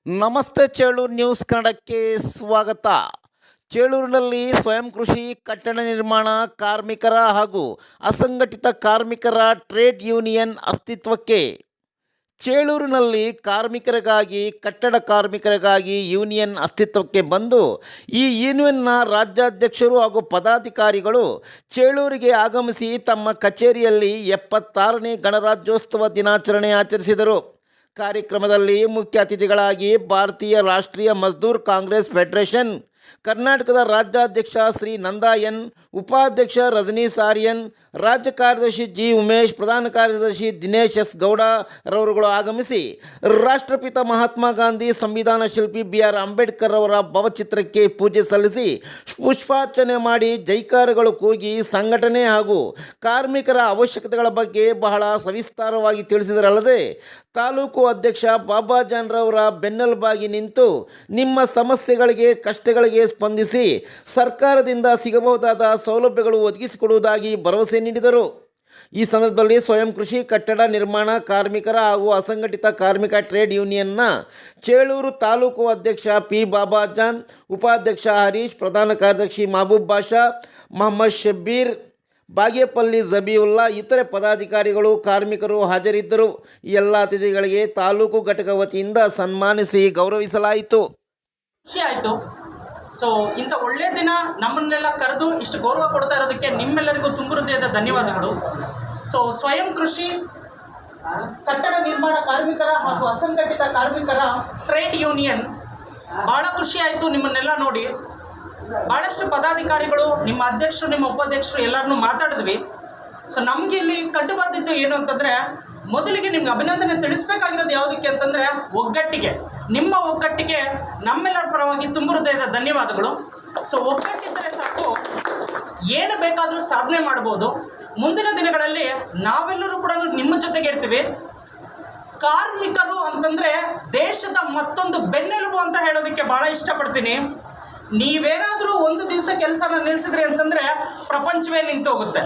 ನಮಸ್ತೆ ಚೇಳೂರು ನ್ಯೂಸ್ ಕನ್ನಡಕ್ಕೆ ಸ್ವಾಗತ. ಚೇಳೂರಿನಲ್ಲಿ ಸ್ವಯಂ ಕೃಷಿ ಕಟ್ಟಡ ನಿರ್ಮಾಣ ಕಾರ್ಮಿಕರ ಹಾಗೂ ಅಸಂಘಟಿತ ಕಾರ್ಮಿಕರ ಟ್ರೇಡ್ ಯೂನಿಯನ್ ಅಸ್ತಿತ್ವಕ್ಕೆ. ಚೇಳೂರಿನಲ್ಲಿ ಕಾರ್ಮಿಕರಿಗಾಗಿ ಕಟ್ಟಡ ಕಾರ್ಮಿಕರಿಗಾಗಿ ಯೂನಿಯನ್ ಅಸ್ತಿತ್ವಕ್ಕೆ ಬಂದು ಈ ಯೂನಿಯನ್ನ ರಾಜ್ಯಾಧ್ಯಕ್ಷರು ಹಾಗೂ ಪದಾಧಿಕಾರಿಗಳು ಚೇಳೂರಿಗೆ ಆಗಮಿಸಿ ತಮ್ಮ ಕಚೇರಿಯಲ್ಲಿ 76ನೇ ಗಣರಾಜ್ಯೋತ್ಸವ ದಿನಾಚರಣೆ ಆಚರಿಸಿದರು. ಕಾರ್ಯಕ್ರಮದಲ್ಲಿ ಮುಖ್ಯ ಅತಿಥಿಗಳಾಗಿ ಭಾರತೀಯ ರಾಷ್ಟ್ರೀಯ ಮಜ್ದೂರ್ ಕಾಂಗ್ರೆಸ್ ಫೆಡರೇಷನ್ ಕರ್ನಾಟಕದ ರಾಜ್ಯಾಧ್ಯಕ್ಷ ಶ್ರೀ ನಂದಾ ಎನ್, ಉಪಾಧ್ಯಕ್ಷ ರಜನೀಶ್ ಆರ್ಯನ್, ರಾಜ್ಯ ಕಾರ್ಯದರ್ಶಿ ಜಿ ಉಮೇಶ್, ಪ್ರಧಾನ ಕಾರ್ಯದರ್ಶಿ ದಿನೇಶ್ ಎಸ್ ಗೌಡ ರವರುಗಳು ಆಗಮಿಸಿ ರಾಷ್ಟ್ರಪಿತ ಮಹಾತ್ಮ ಗಾಂಧಿ, ಸಂವಿಧಾನ ಶಿಲ್ಪಿ BR ಅಂಬೇಡ್ಕರ್ ಅವರ ಭಾವಚಿತ್ರಕ್ಕೆ ಪೂಜೆ ಸಲ್ಲಿಸಿ ಪುಷ್ಪಾರ್ಚನೆ ಮಾಡಿ ಜೈಕಾರಗಳು ಕೂಗಿ ಸಂಘಟನೆ ಹಾಗೂ ಕಾರ್ಮಿಕರ ಅವಶ್ಯಕತೆಗಳ ಬಗ್ಗೆ ಬಹಳ ಸವಿಸ್ತಾರವಾಗಿ ತಿಳಿಸಿದರಲ್ಲದೆ ತಾಲೂಕು ಅಧ್ಯಕ್ಷ ಬಾಬಾಜಾನ್ ರವರ ಬೆನ್ನೆಲುಬಾಗಿ ನಿಂತು ನಿಮ್ಮ ಸಮಸ್ಯೆಗಳಿಗೆ ಕಷ್ಟಗಳಿಗೆ ಸ್ಪಂದಿಸಿ ಸರ್ಕಾರದಿಂದ ಸಿಗಬಹುದಾದ ಸೌಲಭ್ಯಗಳು ಒದಗಿಸಿಕೊಡುವುದಾಗಿ ಭರವಸೆ ನೀಡಿದರು. ಈ ಸಂದರ್ಭದಲ್ಲಿ ಸ್ವಯಂ ಕೃಷಿ ಕಟ್ಟಡ ನಿರ್ಮಾಣ ಕಾರ್ಮಿಕರ ಹಾಗೂ ಅಸಂಘಟಿತ ಕಾರ್ಮಿಕ ಟ್ರೇಡ್ ಯೂನಿಯನ್ನ ಚೇಳೂರು ತಾಲೂಕು ಅಧ್ಯಕ್ಷ ಪಿ ಬಾಬಾಜಾನ್, ಉಪಾಧ್ಯಕ್ಷ ಹರೀಶ್, ಪ್ರಧಾನ ಕಾರ್ಯದರ್ಶಿ ಮಹಬೂಬ್ ಬಾಷಾ, ಮೊಹಮ್ಮದ್ ಶಬ್ಬೀರ್, ಬಾಗೇಪಲ್ಲಿ ಜಬೀವುಲ್ಲಾ ಇತರೆ ಪದಾಧಿಕಾರಿಗಳು ಕಾರ್ಮಿಕರು ಹಾಜರಿದ್ದರು. ಈ ಎಲ್ಲ ಅತಿಥಿಗಳಿಗೆ ತಾಲೂಕು ಘಟಕ ವತಿಯಿಂದ ಸನ್ಮಾನಿಸಿ ಗೌರವಿಸಲಾಯಿತು. ಖುಷಿ ಆಯಿತು. ಸೊ ಇಂಥ ಒಳ್ಳೆಯ ದಿನ ನಮ್ಮನ್ನೆಲ್ಲ ಕರೆದು ಇಷ್ಟು ಗೌರವ ಕೊಡ್ತಾ ಇರೋದಕ್ಕೆ ನಿಮ್ಮೆಲ್ಲರಿಗೂ ತುಂಬ ಹೃದಯದ ಧನ್ಯವಾದಗಳು. ಸೊ ಸ್ವಯಂ ಕೃಷಿ ಕಟ್ಟಡ ನಿರ್ಮಾಣ ಕಾರ್ಮಿಕರ ಹಾಗೂ ಅಸಂಘಟಿತ ಕಾರ್ಮಿಕರ ಟ್ರೇಡ್ ಯೂನಿಯನ್ ಭಾಳ ಖುಷಿ ಆಯಿತು ನಿಮ್ಮನ್ನೆಲ್ಲ ನೋಡಿ. ಭಾಳಷ್ಟು ಪದಾಧಿಕಾರಿಗಳು, ನಿಮ್ಮ ಅಧ್ಯಕ್ಷರು, ನಿಮ್ಮ ಉಪಾಧ್ಯಕ್ಷರು ಎಲ್ಲರನ್ನೂ ಮಾತಾಡಿದ್ವಿ. ಸೊ ನಮಗೆ ಇಲ್ಲಿ ಕಂಡುಬಂದಿದ್ದು ಏನು ಅಂತಂದರೆ, ಮೊದಲಿಗೆ ನಿಮ್ಗೆ ಅಭಿನಂದನೆ ತಿಳಿಸ್ಬೇಕಾಗಿರೋದು ಯಾವುದಕ್ಕೆ ಅಂತಂದರೆ ಒಗ್ಗಟ್ಟಿಗೆ. ನಿಮ್ಮ ಒಗ್ಗಟ್ಟಿಗೆ ನಮ್ಮೆಲ್ಲರ ಪರವಾಗಿ ತುಂಬ ಹೃದಯದ ಧನ್ಯವಾದಗಳು. ಸೊ ಒಗ್ಗಟ್ಟಿದ್ದರೆ ಸಾಕು, ಏನು ಬೇಕಾದರೂ ಸಾಧನೆ ಮಾಡ್ಬೋದು. ಮುಂದಿನ ದಿನಗಳಲ್ಲಿ ನಾವೆಲ್ಲರೂ ಕೂಡ ನಿಮ್ಮ ಜೊತೆಗೆ ಇರ್ತೀವಿ. ಕಾರ್ಮಿಕರು ಅಂತಂದರೆ ದೇಶದ ಮತ್ತೊಂದು ಬೆನ್ನೆಲುಬು ಅಂತ ಹೇಳೋದಕ್ಕೆ ಭಾಳ ಇಷ್ಟಪಡ್ತೀನಿ. ನೀವೇನಾದರೂ ಒಂದು ದಿವಸ ಕೆಲಸನ ನಿಲ್ಲಿಸಿದ್ರಿ ಅಂತಂದರೆ ಪ್ರಪಂಚವೇ ನಿಂತೋಗುತ್ತೆ.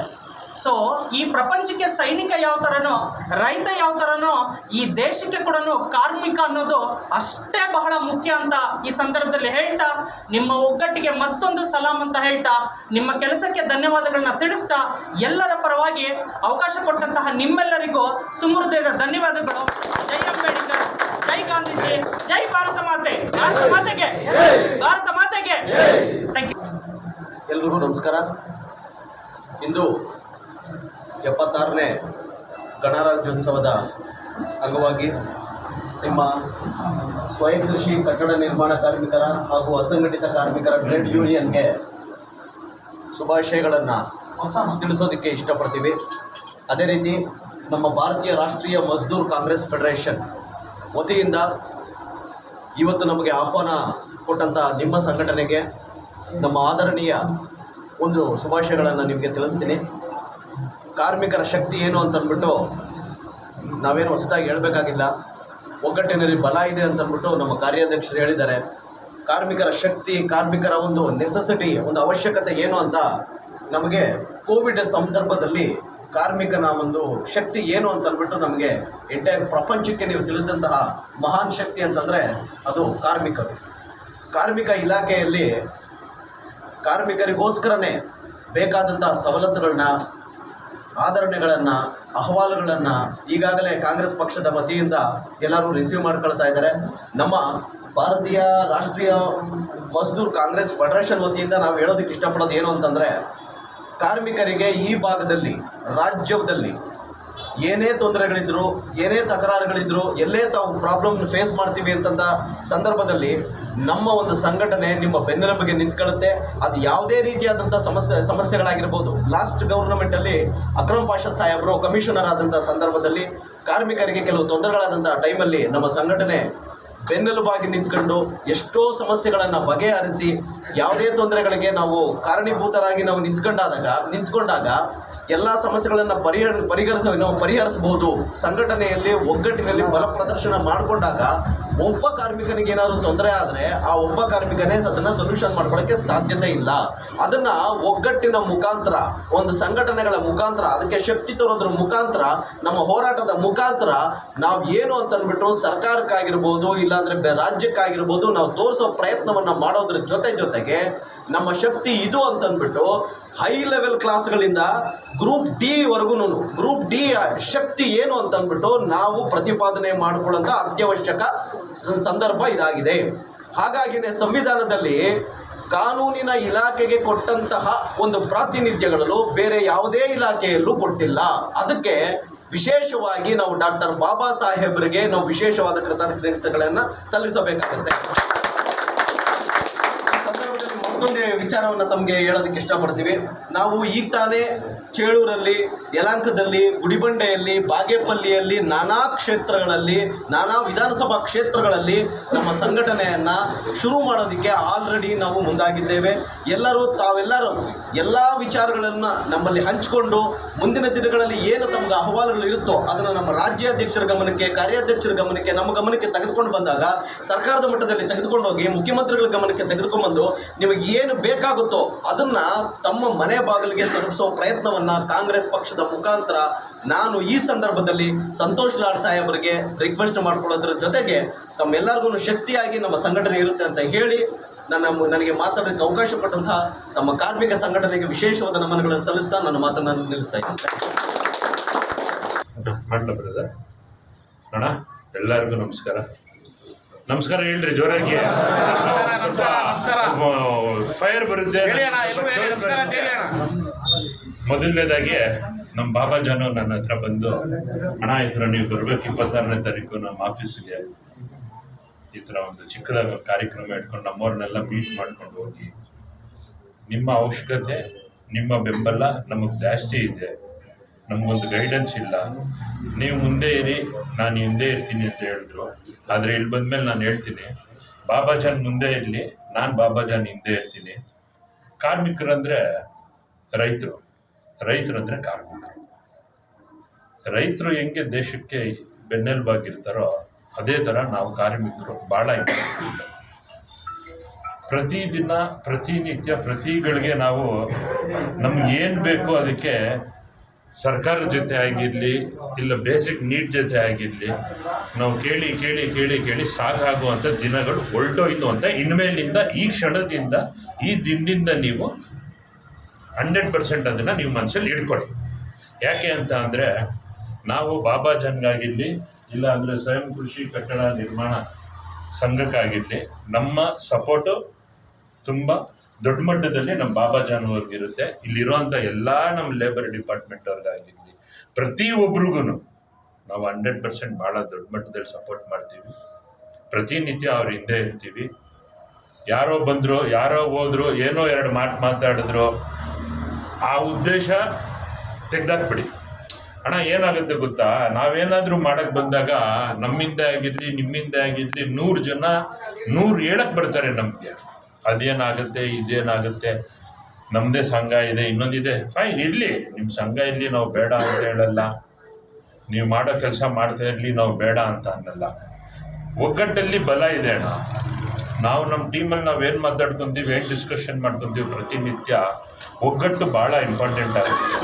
ಸೊ ಈ ಪ್ರಪಂಚಕ್ಕೆ ಸೈನಿಕ ಯಾವ ಥರನೋ, ರೈತ ಯಾವ ಥರನೋ, ಈ ದೇಶಕ್ಕೆ ಕೂಡ ಕಾರ್ಮಿಕ ಅನ್ನೋದು ಅಷ್ಟೇ ಬಹಳ ಮುಖ್ಯ ಅಂತ ಈ ಸಂದರ್ಭದಲ್ಲಿ ಹೇಳ್ತಾ, ನಿಮ್ಮ ಒಗ್ಗಟ್ಟಿಗೆ ಮತ್ತೊಂದು ಸಲಾಮ್ ಅಂತ ಹೇಳ್ತಾ, ನಿಮ್ಮ ಕೆಲಸಕ್ಕೆ ಧನ್ಯವಾದಗಳನ್ನ ತಿಳಿಸ್ತಾ, ಎಲ್ಲರ ಪರವಾಗಿ ಅವಕಾಶ ಕೊಟ್ಟಂತಹ ನಿಮ್ಮೆಲ್ಲರಿಗೂ ತುಂಬ ಹೃದಯದ ಧನ್ಯವಾದಗಳು. ಜೈ ಅಂಬೇಡ್ಕರ್, ಜೈ ಗಾಂಧೀಜಿ, ಜೈ ಭಾರತ ಮಾತೆ, ಭಾರತ ಮಾತೆಗೆ, ಭಾರತ ಮಾತೆಗೆ. Thank you. ಎಲ್ರಿಗೂ ನಮಸ್ಕಾರ. ಇಂದು 76ನೇ ಗಣರಾಜ್ಯೋತ್ಸವದ ಅಂಗವಾಗಿ ನಿಮ್ಮ ಸ್ವಯಂ ಕೃಷಿ ಕಟ್ಟಡ ನಿರ್ಮಾಣ ಕಾರ್ಮಿಕರ ಹಾಗೂ ಅಸಂಘಟಿತ ಕಾರ್ಮಿಕರ ಟ್ರೇಡ್ ಯೂನಿಯನ್ಗೆ ಶುಭಾಶಯಗಳನ್ನು ತಿಳಿಸೋದಕ್ಕೆ ಇಷ್ಟಪಡ್ತೀವಿ. ಅದೇ ರೀತಿ ನಮ್ಮ ಭಾರತೀಯ ರಾಷ್ಟ್ರೀಯ ಮಜ್ದೂರ್ ಕಾಂಗ್ರೆಸ್ ಫೆಡರೇಷನ್ ವತಿಯಿಂದ ಇವತ್ತು ನಮಗೆ ಆಹ್ವಾನ ಕೊಟ್ಟಂಥ ನಿಮ್ಮ ಸಂಘಟನೆಗೆ ನಮ್ಮ ಆದರಣೀಯ ಒಂದು ಶುಭಾಶಯಗಳನ್ನು ನಿಮಗೆ ತಿಳಿಸ್ತೀನಿ. ಕಾರ್ಮಿಕರ ಶಕ್ತಿ ಏನು ಅಂತಂದ್ಬಿಟ್ಟು ನಾವೇನು ಹೊಸದಾಗಿ ಹೇಳಬೇಕಾಗಿಲ್ಲ. ಒಗ್ಗಟ್ಟಿನಲ್ಲಿ ಬಲ ಇದೆ ಅಂತಂದ್ಬಿಟ್ಟು ನಮ್ಮ ಕಾರ್ಯಾಧ್ಯಕ್ಷರು ಹೇಳಿದ್ದಾರೆ. ಕಾರ್ಮಿಕರ ಶಕ್ತಿ, ಕಾರ್ಮಿಕರ ಒಂದು ನೆಸೆಸಿಟಿ, ಒಂದು ಅವಶ್ಯಕತೆ ಏನು ಅಂತ ನಮಗೆ ಕೋವಿಡ್ ಸಂದರ್ಭದಲ್ಲಿ ಕಾರ್ಮಿಕನ ಒಂದು ಶಕ್ತಿ ಏನು ಅಂತಂದ್ಬಿಟ್ಟು ನಮಗೆ ಎಂಟೈರ್ ಪ್ರಪಂಚಕ್ಕೆ ನೀವು ತಿಳಿಸಿದಂತಹ ಮಹಾನ್ ಶಕ್ತಿ ಅಂತಂದರೆ ಅದು ಕಾರ್ಮಿಕರು. ಕಾರ್ಮಿಕ ಇಲಾಖೆಯಲ್ಲಿ ಕಾರ್ಮಿಕರಿಗೋಸ್ಕರನೇ ಬೇಕಾದಂತಹ ಸವಲತ್ತುಗಳನ್ನ, ಆಧರಣೆಗಳನ್ನು, ಅಹವಾಲುಗಳನ್ನು ಈಗಾಗಲೇ ಕಾಂಗ್ರೆಸ್ ಪಕ್ಷದ ವತಿಯಿಂದ ಎಲ್ಲರೂ ರಿಸೀವ್ ಮಾಡ್ಕೊಳ್ತಾ ಇದ್ದಾರೆ. ನಮ್ಮ ಭಾರತೀಯ ರಾಷ್ಟ್ರೀಯ ಮಜ್ದೂರ್ ಕಾಂಗ್ರೆಸ್ ಫೆಡರೇಷನ್ ವತಿಯಿಂದ ನಾವು ಹೇಳೋದಕ್ಕೆ ಇಷ್ಟಪಡೋದು ಏನು ಅಂತಂದರೆ, ಕಾರ್ಮಿಕರಿಗೆ ಈ ಭಾಗದಲ್ಲಿ, ರಾಜ್ಯದಲ್ಲಿ ಏನೇ ತೊಂದರೆಗಳಿದ್ರು, ಏನೇ ತಕರಾರುಗಳಿದ್ರು, ಎಲ್ಲೇ ತಾವು ಪ್ರಾಬ್ಲಮ್ ಫೇಸ್ ಮಾಡ್ತೀವಿ ಅಂತಂದ ಸಂದರ್ಭದಲ್ಲಿ ನಮ್ಮ ಒಂದು ಸಂಘಟನೆ ನಿಮ್ಮ ಬೆನ್ನೆಲುಬಿಗೆ ನಿಂತ್ಕೊಳ್ಳುತ್ತೆ. ಅದು ಯಾವುದೇ ರೀತಿಯಾದಂಥ ಸಮಸ್ಯೆಗಳಾಗಿರ್ಬೋದು. ಲಾಸ್ಟ್ ಗೌರ್ನಮೆಂಟಲ್ಲಿ ಅಕ್ರಮ್ ಪಾಷಾ ಸಾಹೇಬರು ಕಮಿಷನರ್ ಆದಂಥ ಸಂದರ್ಭದಲ್ಲಿ ಕಾರ್ಮಿಕರಿಗೆ ಕೆಲವು ತೊಂದರೆಗಳಾದಂಥ ಟೈಮಲ್ಲಿ ನಮ್ಮ ಸಂಘಟನೆ ಬೆನ್ನೆಲುಬಾಗಿ ನಿಂತ್ಕೊಂಡು ಎಷ್ಟೋ ಸಮಸ್ಯೆಗಳನ್ನು ಬಗೆಹರಿಸಿ, ಯಾವುದೇ ತೊಂದರೆಗಳಿಗೆ ನಾವು ಕಾರಣೀಭೂತರಾಗಿ ನಾವು ನಿಂತ್ಕೊಂಡಾಗ ಎಲ್ಲ ಸಮಸ್ಯೆಗಳನ್ನು ಪರಿಹರಿಸಬಹುದು. ಸಂಘಟನೆಯಲ್ಲಿ ಒಗ್ಗಟ್ಟಿನಲ್ಲಿ ಬಲ ಪ್ರದರ್ಶನ ಮಾಡಿಕೊಂಡಾಗ ಒಬ್ಬ ಕಾರ್ಮಿಕನಿಗೆ ಏನಾದರೂ ತೊಂದರೆ ಆದರೆ ಆ ಒಬ್ಬ ಕಾರ್ಮಿಕನೇ ಅದನ್ನ ಸೊಲ್ಯೂಷನ್ ಮಾಡ್ಕೊಳ್ಳೋಕ್ಕೆ ಸಾಧ್ಯತೆ ಇಲ್ಲ. ಅದನ್ನ ಒಗ್ಗಟ್ಟಿನ ಮುಖಾಂತರ, ಒಂದು ಸಂಘಟನೆಗಳ ಮುಖಾಂತರ, ಅದಕ್ಕೆ ಶಕ್ತಿ ತರೋದ್ರ ಮುಖಾಂತರ, ನಮ್ಮ ಹೋರಾಟದ ಮುಖಾಂತರ ನಾವು ಏನು ಅಂತ ಅಂದ್ಬಿಟ್ಟು ಸರ್ಕಾರಕ್ಕಾಗಿರ್ಬೋದು, ಇಲ್ಲಾಂದ್ರೆ ರಾಜ್ಯಕ್ಕಾಗಿರ್ಬೋದು, ನಾವು ತೋರಿಸೋ ಪ್ರಯತ್ನವನ್ನ ಮಾಡೋದ್ರ ಜೊತೆಗೆ ನಮ್ಮ ಶಕ್ತಿ ಇದು ಅಂತಂದ್ಬಿಟ್ಟು ಹೈ ಲೆವೆಲ್ ಕ್ಲಾಸ್ಗಳಿಂದ ಗ್ರೂಪ್ ಡಿ ವರೆಗೂ ಗ್ರೂಪ್ ಡಿ ಶಕ್ತಿ ಏನು ಅಂತಂದ್ಬಿಟ್ಟು ನಾವು ಪ್ರತಿಪಾದನೆ ಮಾಡಿಕೊಳ್ಳುವಂಥ ಅತ್ಯವಶ್ಯಕ ಸಂದರ್ಭ ಇದಾಗಿದೆ. ಹಾಗಾಗಿನೇ ಸಂವಿಧಾನದಲ್ಲಿ ಕಾನೂನಿನ ಇಲಾಖೆಗೆ ಕೊಟ್ಟಂತಹ ಒಂದು ಪ್ರಾತಿನಿಧ್ಯಗಳು ಬೇರೆ ಯಾವುದೇ ಇಲಾಖೆಯಲ್ಲೂ ಕೊಟ್ಟಿಲ್ಲ. ಅದಕ್ಕೆ ವಿಶೇಷವಾಗಿ ನಾವು ಡಾಕ್ಟರ್ ಬಾಬಾ ಸಾಹೇಬರಿಗೆ ನಾವು ವಿಶೇಷವಾದ ಕೃತಜ್ಞತೆಗಳನ್ನು ಸಲ್ಲಿಸಬೇಕಾಗುತ್ತೆ. ಮತ್ತೊಂದು ವಿಚಾರವನ್ನು ತಮಗೆ ಹೇಳೋದಕ್ಕೆ ಇಷ್ಟಪಡ್ತೀವಿ. ನಾವು ಈಗ ತಾನೇ ಚೇಳೂರಲ್ಲಿ, ಯಲಹಂಕದಲ್ಲಿ, ಗುಡಿಬಂಡೆಯಲ್ಲಿ, ಬಾಗೇಪಲ್ಲಿಯಲ್ಲಿ, ನಾನಾ ಕ್ಷೇತ್ರಗಳಲ್ಲಿ, ನಾನಾ ವಿಧಾನಸಭಾ ಕ್ಷೇತ್ರಗಳಲ್ಲಿ ನಮ್ಮ ಸಂಘಟನೆಯನ್ನು ಶುರು ಮಾಡೋದಕ್ಕೆ ಆಲ್ರೆಡಿ ನಾವು ಮುಂದಾಗಿದ್ದೇವೆ. ತಾವೆಲ್ಲರೂ ಎಲ್ಲ ವಿಚಾರಗಳನ್ನು ನಮ್ಮಲ್ಲಿ ಹಂಚಿಕೊಂಡು ಮುಂದಿನ ದಿನಗಳಲ್ಲಿ ಏನು ತಮಗೆ ಅಹವಾಲುಗಳು ಇರುತ್ತೋ ಅದನ್ನು ನಮ್ಮ ರಾಜ್ಯಾಧ್ಯಕ್ಷರ ಗಮನಕ್ಕೆ, ಕಾರ್ಯಾಧ್ಯಕ್ಷರ ಗಮನಕ್ಕೆ, ನಮ್ಮ ಗಮನಕ್ಕೆ ತೆಗೆದುಕೊಂಡು ಬಂದಾಗ ಸರ್ಕಾರದ ಮಟ್ಟದಲ್ಲಿ ತೆಗೆದುಕೊಂಡು ಹೋಗಿ ಮುಖ್ಯಮಂತ್ರಿಗಳ ಗಮನಕ್ಕೆ ತೆಗೆದುಕೊಂಡು ನಿಮಗೆ ಏನು ಬೇಕಾಗುತ್ತೋ ಅದನ್ನ ತಮ್ಮ ಮನೆ ಬಾಗಿಲಿಗೆ ತಲುಪಿಸೋ ಪ್ರಯತ್ನವನ್ನ ಕಾಂಗ್ರೆಸ್ ಪಕ್ಷದ ಮುಖಾಂತರ ನಾನು ಈ ಸಂದರ್ಭದಲ್ಲಿ ಸಂತೋಷ್ ಲಾಡ್ ಸಾಹೇಬರಿಗೆ ರಿಕ್ವೆಸ್ಟ್ ಮಾಡ್ಕೊಳ್ಳೋದ್ರ ಜೊತೆಗೆ ತಮ್ಮೆಲ್ಲರಿಗೂ ಶಕ್ತಿಯಾಗಿ ನಮ್ಮ ಸಂಘಟನೆ ಇರುತ್ತೆ ಅಂತ ಹೇಳಿ ನನಗೆ ಮಾತಾಡೋದಕ್ಕೆ ಅವಕಾಶ ಕೊಟ್ಟಂತಹ ನಮ್ಮ ಕಾರ್ಮಿಕ ಸಂಘಟನೆಗೆ ವಿಶೇಷವಾದ ನಮನಗಳನ್ನು ಸಲ್ಲಿಸ್ತಾ ನನ್ನ ಮಾತನ್ನು ನಿಲ್ಲಿಸ್ತಾ ಇದ್ದೀನಿ. ಅಣ್ಣ ಎಲ್ಲರಿಗೂ ನಮಸ್ಕಾರ. ನಮಸ್ಕಾರ ಹೇಳ್ರಿ ಜೋರಾಗಿ, ಫೈರ್ ಬರುತ್ತೆ. ಮೊದಲನೇದಾಗಿ ನಮ್ಮ ಬಾಬಾಜಾನು ನನ್ನ ಹತ್ರ ಬಂದು, ಅಣ್ಣ ಈ ಥರ ನೀವು ಬರ್ಬೇಕು 26ನೇ ತಾರೀಕು ನಮ್ಮ ಆಫೀಸಿಗೆ, ಈ ಥರ ಒಂದು ಚಿಕ್ಕದಾಗಿ ಕಾರ್ಯಕ್ರಮ ಇಟ್ಕೊಂಡು ನಮ್ಮವ್ರನ್ನೆಲ್ಲ ಮೀಟ್ ಮಾಡ್ಕೊಂಡು ಹೋಗಿ, ನಿಮ್ಮ ಅವಶ್ಯಕತೆ, ನಿಮ್ಮ ಬೆಂಬಲ ನಮಗೆ ಜಾಸ್ತಿ ಇದೆ, ನಮಗೊಂದು ಗೈಡೆನ್ಸ್ ಇಲ್ಲ, ನೀವು ಮುಂದೆ ಇರಿ, ನಾನು ಹಿಂದೆ ಇರ್ತೀನಿ ಅಂತ ಹೇಳಿದ್ರು. ಆದರೆ ಇಲ್ಲಿ ಬಂದಮೇಲೆ ನಾನು ಹೇಳ್ತೀನಿ, ಬಾಬಾಜಾನ್ ಮುಂದೆ ಇರಲಿ, ನಾನು ಬಾಬಾಜಾನ್ ಹಿಂದೆ ಇರ್ತೀನಿ. ಕಾರ್ಮಿಕರಂದರೆ ರೈತರು, ರೈತರಂದರೆ ಕಾರ್ಮಿಕರು. ರೈತರು ಹೆಂಗೆ ದೇಶಕ್ಕೆ ಬೆನ್ನೆಲುಬಾಗಿರ್ತಾರೋ ಅದೇ ಥರ ನಾವು ಕಾರ್ಮಿಕರು ಭಾಳ ಇಂಪಾರ್ಟೆಂಟ್. ಪ್ರತಿದಿನ, ಪ್ರತಿನಿತ್ಯ, ಪ್ರತಿಗಳಿಗೆ ನಾವು ನಮ್ಗೆ ಏನು ಬೇಕು ಅದಕ್ಕೆ ಸರ್ಕಾರದ ಜೊತೆ ಆಗಿರಲಿ, ಇಲ್ಲ ಬೇಸಿಕ್ ನೀಡ್ ಜೊತೆ ಆಗಿರಲಿ, ನಾವು ಕೇಳಿ ಕೇಳಿ ಕೇಳಿ ಕೇಳಿ ಸಾಕಾಗುವಂಥ ದಿನಗಳು ಹೊರಟೋಯ್ತು ಅಂತ ಇನ್ಮೇಲಿಂದ, ಈ ಕ್ಷಣದಿಂದ, ಈ ದಿನದಿಂದ ನೀವು 100% ಅದನ್ನು ನೀವು ಮನಸ್ಸಲ್ಲಿ ಇಟ್ಕೊಳ್ಳಿ. ಯಾಕೆ ಅಂತ ಅಂದರೆ, ನಾವು ಬಾಬಾಜಾನ್ಗಾಗಿರಲಿ, ಇಲ್ಲ ಅಂದರೆ ಸ್ವಯಂ ಕೃಷಿ ಕಟ್ಟಡ ನಿರ್ಮಾಣ ಸಂಘಕ್ಕಾಗಿರಲಿ, ನಮ್ಮ ಸಪೋರ್ಟು ತುಂಬ ದೊಡ್ಡ ಮಟ್ಟದಲ್ಲಿ ನಮ್ಮ ಬಾಬಾಜಾನ್ವ್ರಿಗಿರುತ್ತೆ. ಇಲ್ಲಿರುವಂಥ ಎಲ್ಲ ನಮ್ಮ ಲೇಬರ್ ಡಿಪಾರ್ಟ್ಮೆಂಟ್ ಅವ್ರಿಗಾಗಿರಲಿ, ಪ್ರತಿಯೊಬ್ಬರಿಗೂ ನಾವು 100% ಭಾಳ ದೊಡ್ಡ ಮಟ್ಟದಲ್ಲಿ ಸಪೋರ್ಟ್ ಮಾಡ್ತೀವಿ. ಪ್ರತಿನಿತ್ಯ ಅವ್ರ ಹಿಂದೆ ಇರ್ತೀವಿ. ಯಾರೋ ಬಂದರು, ಯಾರೋ ಹೋದ್ರು, ಏನೋ ಎರಡು ಮಾತಾಡಿದ್ರು, ಆ ಉದ್ದೇಶ ತೆಗೆದಾಕ್ಬಿಡಿ. ಅಣ್ಣ ಏನಾಗುತ್ತೆ ಗೊತ್ತಾ, ನಾವೇನಾದರೂ ಮಾಡೋಕ್ಕೆ ಬಂದಾಗ ನಮ್ಮಿಂದ ಆಗಿರಲಿ, ನಿಮ್ಮಿಂದ ಆಗಿರಲಿ 100 ಜನ 100 ಹೇಳಕ್ಕೆ ಬರ್ತಾರೆ ನಮಗೆ. ಅದೇನಾಗುತ್ತೆ, ಇದೇನಾಗುತ್ತೆ, ನಮ್ಮದೇ ಸಂಘ ಇದೆ, ಇನ್ನೊಂದಿದೆ, ಫೈನ್ ಇರಲಿ, ನಿಮ್ಮ ಸಂಘ ಇರಲಿ, ನಾವು ಬೇಡ ಅಂತ ಹೇಳಲ್ಲ. ನೀವು ಮಾಡೋ ಕೆಲಸ ಮಾಡ್ತಾ ಇರಲಿ, ನಾವು ಬೇಡ ಅಂತ ಅನ್ನಲ್ಲ. ಒಗ್ಗಟ್ಟಲ್ಲಿ ಬಲ ಇದೆ ಅಣ್ಣ. ನಾವು ನಮ್ಮ ಟೀಮಲ್ಲಿ ನಾವೇನು ಮಾತಾಡ್ಕೊತೀವಿ, ಏನು ಡಿಸ್ಕಷನ್ ಮಾಡ್ಕೊತೀವಿ, ಪ್ರತಿನಿತ್ಯ ಒಗ್ಗಟ್ಟು ಭಾಳ ಇಂಪಾರ್ಟೆಂಟ್ ಆಗುತ್ತೆ.